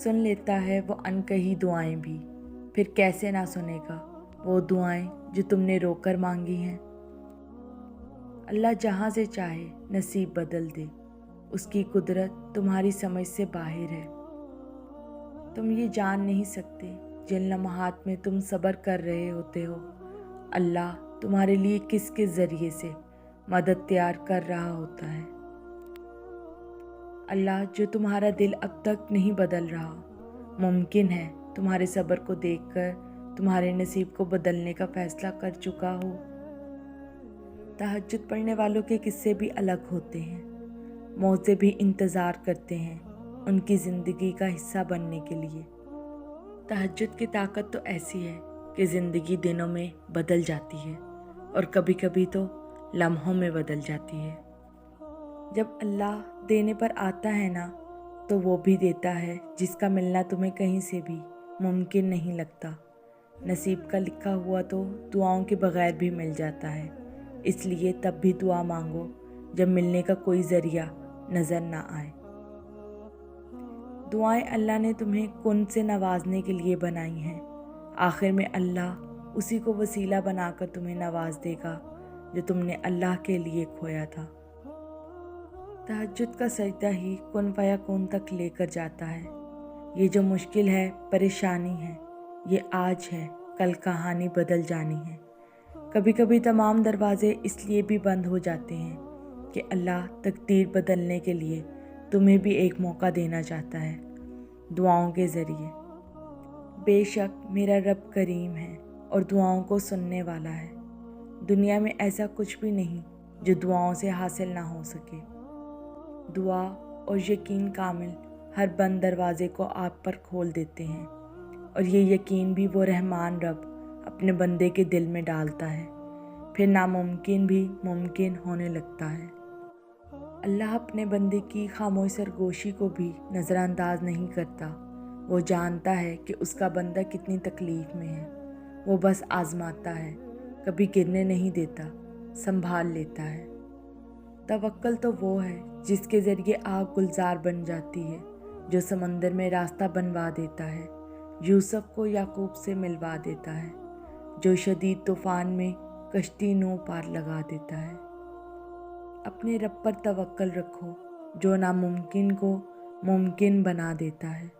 सुन लेता है वो अनकही दुआएं भी, फिर कैसे ना सुनेगा वो दुआएं जो तुमने रोकर मांगी हैं। अल्लाह जहाँ से चाहे नसीब बदल दे, उसकी कुदरत तुम्हारी समझ से बाहर है। तुम ये जान नहीं सकते जिन लम्हात में तुम सब्र कर रहे होते हो, अल्लाह तुम्हारे लिए किस किस ज़रिए से मदद तैयार कर रहा होता है। अल्लाह जो तुम्हारा दिल अब तक नहीं बदल रहा, मुमकिन है तुम्हारे सब्र को देखकर तुम्हारे नसीब को बदलने का फैसला कर चुका हो। तहज्जुद पढ़ने वालों के किस्से भी अलग होते हैं। मौजे भी इंतज़ार करते हैं उनकी ज़िंदगी का हिस्सा बनने के लिए। तहज्जुद की ताकत तो ऐसी है कि ज़िंदगी दिनों में बदल जाती है और कभी कभी तो लम्हों में बदल जाती है। जब अल्लाह देने पर आता है ना, तो वो भी देता है जिसका मिलना तुम्हें कहीं से भी मुमकिन नहीं लगता। नसीब का लिखा हुआ तो दुआओं के बगैर भी मिल जाता है, इसलिए तब भी दुआ मांगो जब मिलने का कोई ज़रिया नज़र ना आए। दुआएं अल्लाह ने तुम्हें कुन से नवाजने के लिए बनाई हैं। आखिर में अल्लाह उसी को वसीला बनाकर तुम्हें नवाज देगा जो तुमने अल्लाह के लिए खोया था। तहज्जुद का सजदा ही कुन फयाकुन तक लेकर जाता है। ये जो मुश्किल है, परेशानी है, ये आज है, कल कहानी बदल जानी है। कभी कभी तमाम दरवाजे इसलिए भी बंद हो जाते हैं कि अल्लाह तकदीर बदलने के लिए तुम्हें भी एक मौका देना चाहता है, दुआओं के ज़रिए। बेशक मेरा रब करीम है और दुआओं को सुनने वाला है। दुनिया में ऐसा कुछ भी नहीं जो दुआओं से हासिल ना हो सके। दुआ और यकीन कामिल हर बंद दरवाजे को आप पर खोल देते हैं, और ये यकीन भी वो रहमान रब अपने बंदे के दिल में डालता है, फिर नामुमकिन भी मुमकिन होने लगता है। अल्लाह अपने बंदे की खामोश सरगोशी को भी नज़रअंदाज नहीं करता। वो जानता है कि उसका बंदा कितनी तकलीफ़ में है। वो बस आजमाता है, कभी गिरने नहीं देता, संभाल लेता है। तवक्कल तो वो है जिसके ज़रिए आग गुलजार बन जाती है, जो समंदर में रास्ता बनवा देता है, यूसुफ को याकूब से मिलवा देता है, जो शदीद तूफ़ान में कश्ती नौ पार लगा देता है। अपने रब पर तवक्कल रखो जो नामुमकिन को मुमकिन बना देता है।